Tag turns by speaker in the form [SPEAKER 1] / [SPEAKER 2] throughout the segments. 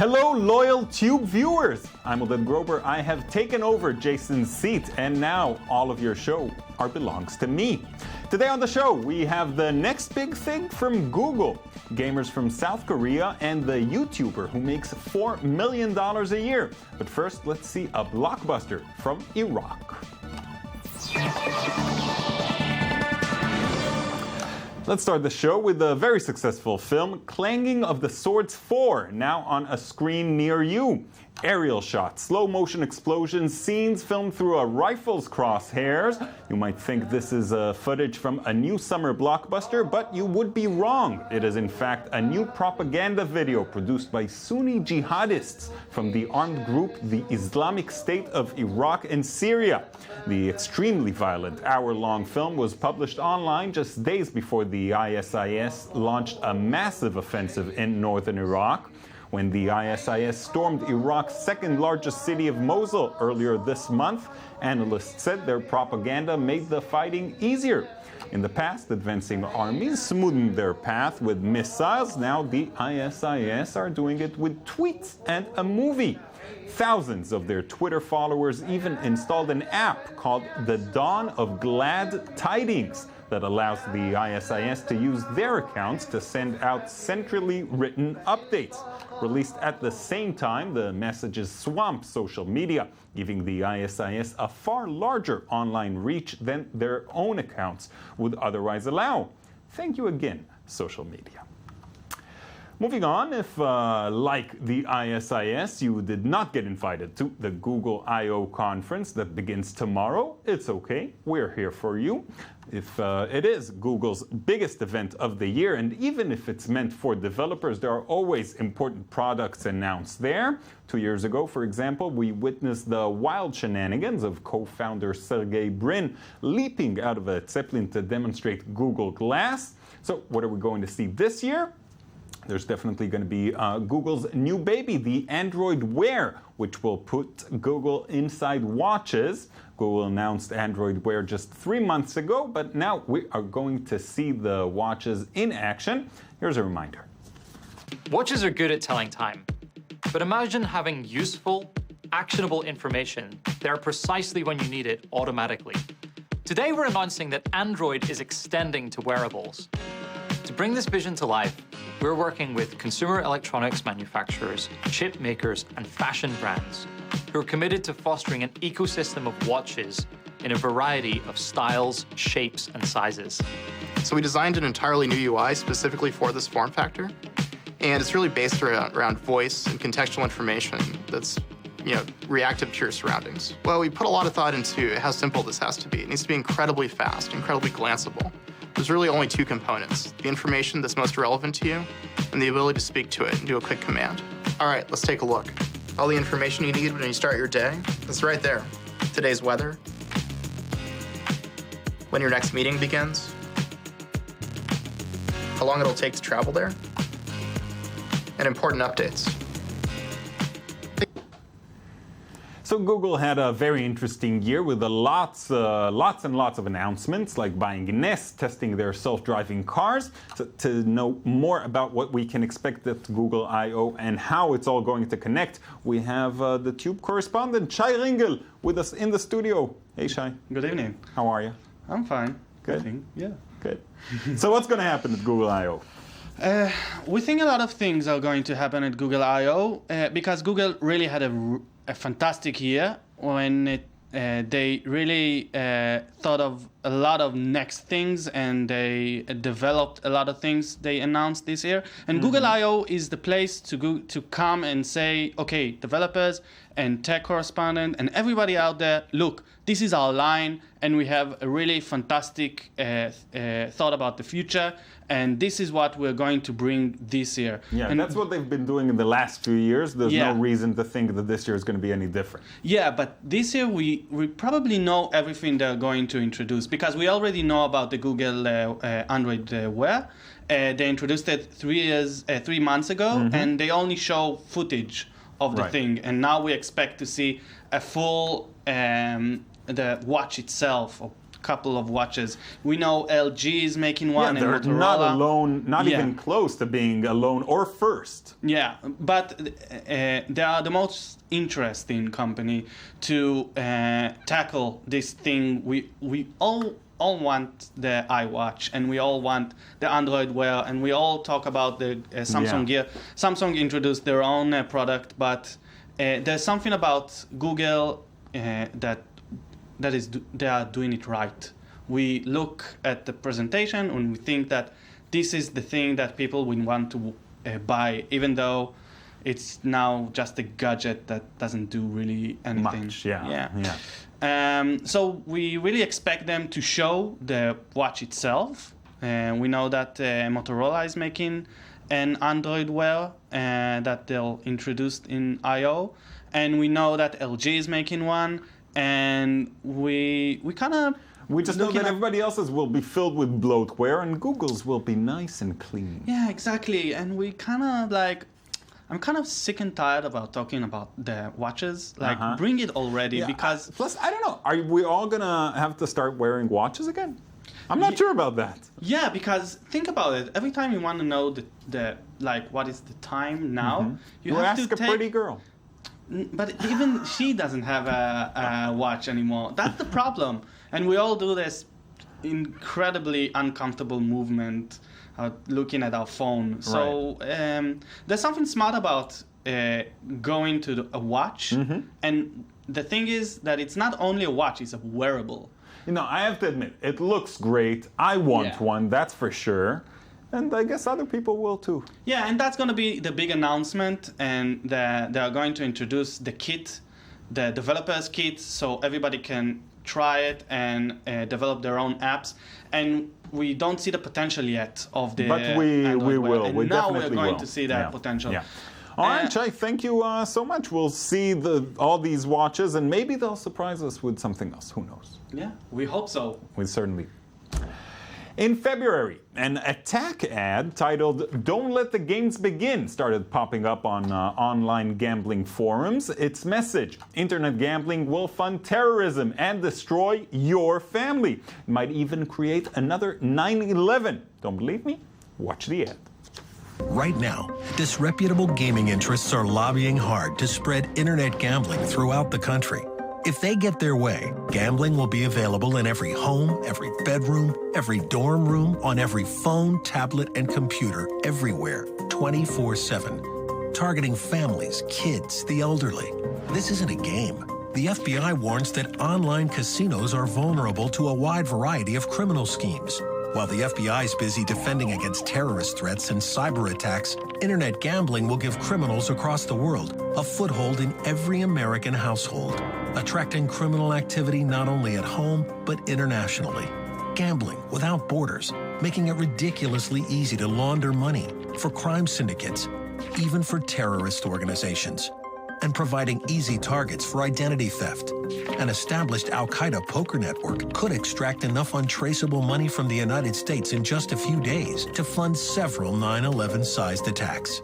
[SPEAKER 1] Hello, loyal Tube viewers! I'm Oded Grober. I have taken over Jason's seat, and now all of your show belongs to me. Today on the show, we have the next big thing from Google, gamers from South Korea, and the YouTuber who makes $4 million a year. But first, let's see a blockbuster from Iraq. Let's start the show with a very successful film, Clanging of the Swords 4, now on a screen near you. Aerial shots, slow motion explosions, scenes filmed through a rifle's crosshairs. You might think this is footage from a new summer blockbuster, but you would be wrong. It is in fact a new propaganda video produced by Sunni jihadists from the armed group the Islamic State of Iraq and Syria. The extremely violent hour-long film was published online just days before the ISIS launched a massive offensive in northern Iraq. When the ISIS stormed Iraq's second largest city of Mosul earlier this month, analysts said their propaganda made the fighting easier. In the past, advancing armies smoothened their path with missiles. Now the ISIS are doing it with tweets and a movie. Thousands of their Twitter followers even installed an app called The Dawn of Glad Tidings that allows the ISIS to use their accounts to send out centrally written updates. Released at the same time, the messages swamp social media, giving the ISIS a far larger online reach than their own accounts would otherwise allow. Thank you again, social media. Moving on, if like the ISIS, you did not get invited to the Google I/O conference that begins tomorrow, it's okay, we're here for you. If it is Google's biggest event of the year, and even if it's meant for developers, there are always important products announced there. 2 years ago, for example, we witnessed the wild shenanigans of co-founder Sergey Brin leaping out of a Zeppelin to demonstrate Google Glass. So what are we going to see this year? There's definitely going to be Google's new baby, the Android Wear, which will put Google inside watches. Google announced Android Wear just 3 months ago, but now we are going to see the watches in action. Here's a reminder.
[SPEAKER 2] Watches are good at telling time, but imagine having useful, actionable information there precisely when you need it automatically. Today we're announcing that Android is extending to wearables. To bring this vision to life, we're working with consumer electronics manufacturers, chip makers, and fashion brands who are committed to fostering an ecosystem of watches in a variety of styles, shapes, and sizes.
[SPEAKER 3] So we designed an entirely new UI specifically for this form factor, and it's really based around voice and contextual information that's reactive to your surroundings. Well, we put a lot of thought into how simple this has to be. It needs to be incredibly fast, incredibly glanceable. There's really only two components, the information that's most relevant to you and the ability to speak to it and do a quick command. All right, let's take a look. All the information you need when you start your day, it's right there. Today's weather, when your next meeting begins, how long it'll take to travel there, and important updates.
[SPEAKER 1] So Google had a very interesting year with lots and lots of announcements, like buying Nest, testing their self-driving cars. So to know more about what we can expect at Google I/O and how it's all going to connect, we have the Tube correspondent, Shai Ringel, with us in the studio. Hey, Shai.
[SPEAKER 4] Good evening.
[SPEAKER 1] How are you?
[SPEAKER 4] I'm fine.
[SPEAKER 1] Good.
[SPEAKER 4] I think, yeah.
[SPEAKER 1] Good. So what's going to happen at Google I/O?
[SPEAKER 4] We think a lot of things are going to happen at Google I/O because Google really had a fantastic year when they really thought of a lot of next things and they developed a lot of things they announced this year. And Google I/O is the place to come and say, okay, developers and tech correspondent and everybody out there, look, this is our line and we have a really fantastic thought about the future. And this is what we're going to bring this year.
[SPEAKER 1] Yeah,
[SPEAKER 4] and
[SPEAKER 1] that's what they've been doing in the last few years. There's no reason to think that this year is going to be any different.
[SPEAKER 4] Yeah, but this year we probably know everything they're going to introduce because we already know about the Google Android Wear. They introduced it 3 months ago, and they only show footage of the thing. And now we expect to see a full the watch itself, or couple of watches. We know LG is making one,
[SPEAKER 1] Yeah,
[SPEAKER 4] and
[SPEAKER 1] they're
[SPEAKER 4] Motorola.
[SPEAKER 1] not alone, not
[SPEAKER 4] Yeah.
[SPEAKER 1] even close to being alone or first.
[SPEAKER 4] Yeah, but they are the most interesting company to tackle this thing. We all want the iWatch, and we all want the Android Wear, and we all talk about the Samsung Gear. Samsung introduced their own product, but there's something about Google they are doing it right. We look at the presentation and we think that this is the thing that people will want to buy, even though it's now just a gadget that doesn't do really anything.
[SPEAKER 1] Much, yeah.
[SPEAKER 4] So we really expect them to show the watch itself. We know that Motorola is making an Android Wear that they'll introduce in I/O, and we know that LG is making one, and we kind of.
[SPEAKER 1] We just know that everybody else's will be filled with bloatware and Google's will be nice and clean.
[SPEAKER 4] Yeah, exactly. And we kind of like, I'm kind of sick and tired about talking about the watches. Like, bring it already, because...
[SPEAKER 1] Plus, I don't know, are we all gonna have to start wearing watches again? I'm not sure about that.
[SPEAKER 4] Yeah, because think about it. Every time you want to know the like, what is the time now,
[SPEAKER 1] you have ask to a pretty girl.
[SPEAKER 4] But even she doesn't have a watch anymore. That's the problem. And we all do this incredibly uncomfortable movement looking at our phone. So there's something smart about going to a watch. And the thing is that it's not only a watch, it's a wearable.
[SPEAKER 1] You know, I have to admit, it looks great. I want one, that's for sure. And I guess other people will too.
[SPEAKER 4] Yeah, and that's going to be the big announcement. And they are going to introduce the kit, the developer's kit, so everybody can try it and develop their own apps. And we don't see the potential yet of the
[SPEAKER 1] But we will.
[SPEAKER 4] And
[SPEAKER 1] we
[SPEAKER 4] now
[SPEAKER 1] definitely
[SPEAKER 4] we're going
[SPEAKER 1] will.
[SPEAKER 4] to see that potential.
[SPEAKER 1] Yeah. All right, Chai, thank you so much. We'll see all these watches, and maybe they'll surprise us with something else. Who knows?
[SPEAKER 4] Yeah, we hope so.
[SPEAKER 1] We certainly. In February, an attack ad titled "Don't Let the Games Begin" started popping up on online gambling forums. Its message: internet gambling will fund terrorism and destroy your family. It might even create another 9/11. Don't believe me? Watch the ad.
[SPEAKER 5] Right now, disreputable gaming interests are lobbying hard to spread internet gambling throughout the country. If they get their way, gambling will be available in every home, every bedroom, every dorm room, on every phone, tablet, and computer, everywhere, 24/7. Targeting families, kids, the elderly. This isn't a game. The FBI warns that online casinos are vulnerable to a wide variety of criminal schemes. While the FBI is busy defending against terrorist threats and cyber attacks, internet gambling will give criminals across the world a foothold in every American household, attracting criminal activity not only at home, but internationally. Gambling without borders, making it ridiculously easy to launder money for crime syndicates, even for terrorist organizations, and providing easy targets for identity theft. An established Al-Qaeda poker network could extract enough untraceable money from the United States in just a few days to fund several 9/11-sized attacks.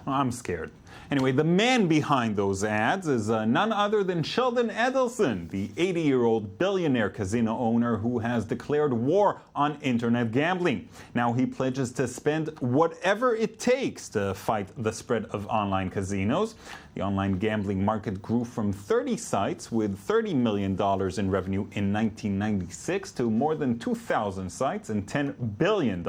[SPEAKER 1] Well, I'm scared. Anyway, the man behind those ads is none other than Sheldon Adelson, the 80-year-old billionaire casino owner who has declared war on internet gambling. Now he pledges to spend whatever it takes to fight the spread of online casinos. The online gambling market grew from 30 sites with $30 million in revenue in 1996 to more than 2,000 sites and $10 billion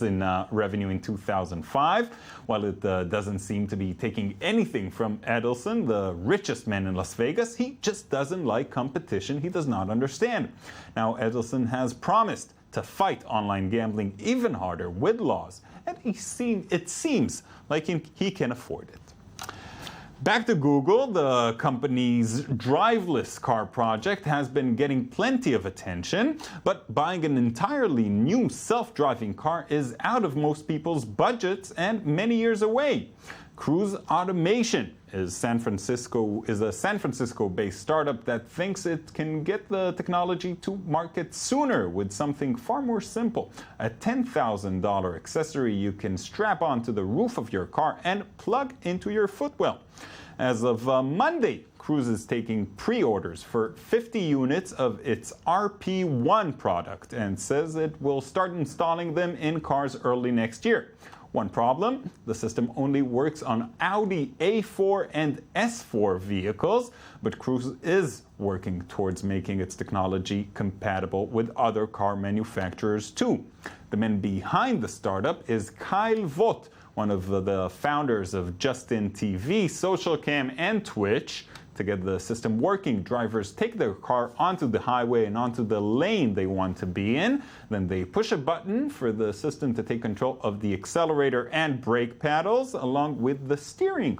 [SPEAKER 1] in revenue in 2005. While it doesn't seem to be taking anything from Adelson, the richest man in Las Vegas, he just doesn't like competition he does not understand. Now, Adelson has promised to fight online gambling even harder with laws, and it seems like he can afford it. Back to Google, the company's driverless car project has been getting plenty of attention, but buying an entirely new self-driving car is out of most people's budgets and many years away. Cruise Automation is a San Francisco-based startup that thinks it can get the technology to market sooner with something far more simple, a $10,000 accessory you can strap onto the roof of your car and plug into your footwell. As of Monday, Cruise is taking pre-orders for 50 units of its RP1 product and says it will start installing them in cars early next year. One problem, the system only works on Audi A4 and S4 vehicles, but Cruise is working towards making its technology compatible with other car manufacturers too. The man behind the startup is Kyle Vogt, one of the founders of Justin TV, SocialCam, and Twitch. To get the system working, drivers take their car onto the highway and onto the lane they want to be in. Then they push a button for the system to take control of the accelerator and brake paddles, along with the steering.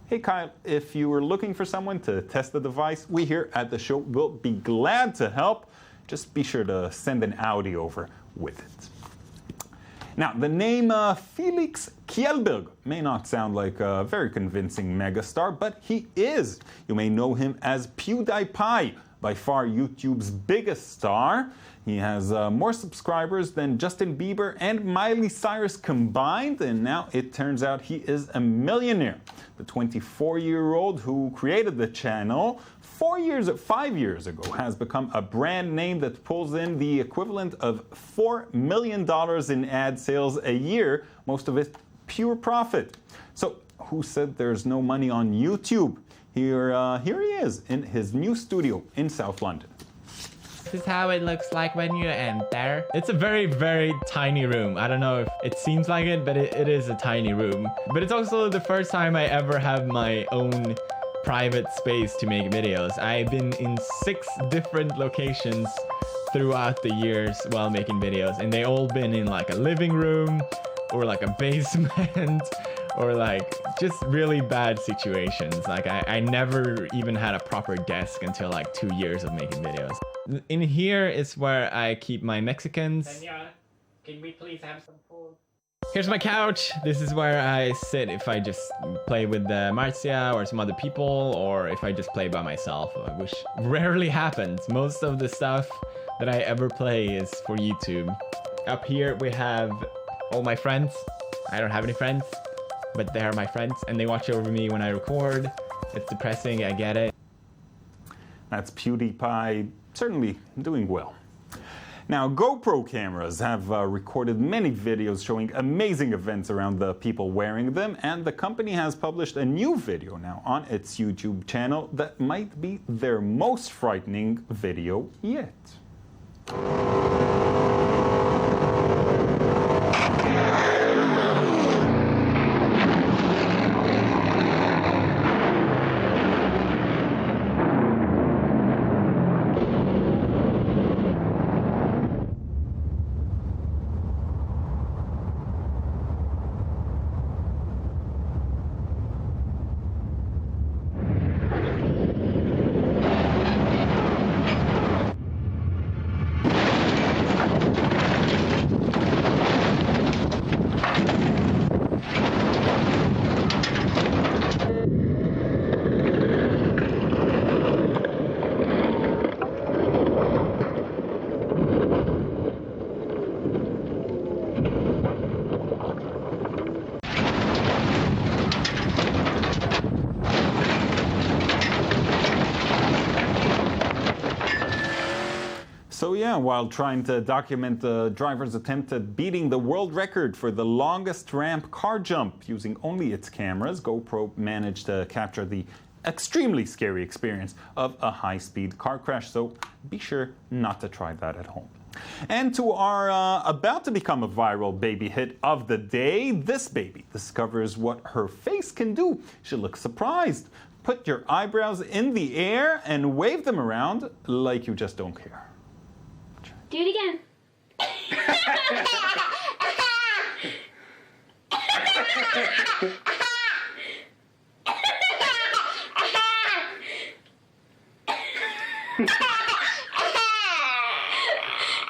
[SPEAKER 1] Hey Kyle, if you were looking for someone to test the device, we here at the show will be glad to help. Just be sure to send an Audi over with it. Now, the name Felix Kjellberg may not sound like a very convincing megastar, but he is. You may know him as PewDiePie, by far YouTube's biggest star. He has more subscribers than Justin Bieber and Miley Cyrus combined, and now it turns out he is a millionaire. The 24-year-old who created the channel 5 years ago has become a brand name that pulls in the equivalent of $4 million in ad sales a year, most of it pure profit. So who said there's no money on YouTube? Here he is in his new studio in South London.
[SPEAKER 6] This is how it looks like when you enter. It's a very, very tiny room. I don't know if it seems like it, but it is a tiny room. But it's also the first time I ever have my own private space to make videos. I've been in 6 different locations throughout the years while making videos, and they all been in like a living room or like a basement or like just really bad situations. Like I never even had a proper desk until like 2 years of making videos. In here is where I keep my Mexicans. Senora, can we please have some food? Here's my couch. This is where I sit if I just play with Marcia or some other people, or if I just play by myself, which rarely happens. Most of the stuff that I ever play is for YouTube. Up here we have all my friends. I don't have any friends, but they are my friends, and they watch over me when I record. It's depressing, I get it.
[SPEAKER 1] That's PewDiePie, certainly doing well. Now, GoPro cameras have recorded many videos showing amazing events around the people wearing them, and the company has published a new video now on its YouTube channel that might be their most frightening video yet. So yeah, while trying to document the driver's attempt at beating the world record for the longest ramp car jump using only its cameras, GoPro managed to capture the extremely scary experience of a high-speed car crash, so be sure not to try that at home. And to our about to become a viral baby hit of the day, this baby discovers what her face can do. She looks surprised. Put your eyebrows in the air and wave them around like you just don't care.
[SPEAKER 7] Do it again.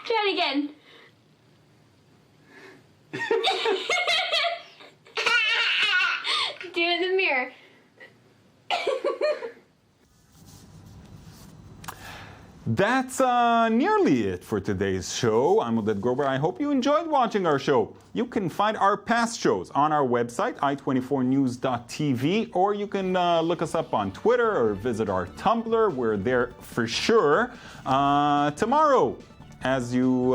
[SPEAKER 7] Try it again. Do it in the mirror.
[SPEAKER 1] That's nearly it for today's show. I'm Oded Grober. I hope you enjoyed watching our show. You can find our past shows on our website, i24news.tv, or you can look us up on Twitter or visit our Tumblr. We're there for sure. Tomorrow, as you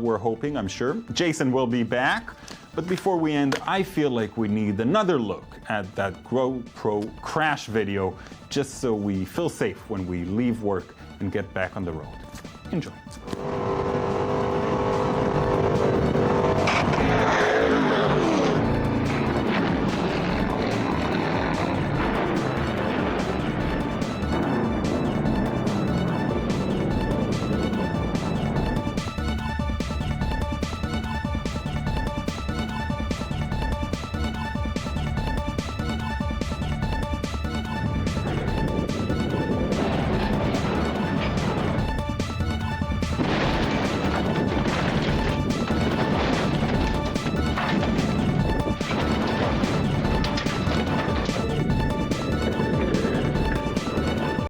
[SPEAKER 1] were hoping, I'm sure, Jason will be back. But before we end, I feel like we need another look at that GoPro crash video, just so we feel safe when we leave work and get back on the road. Enjoy.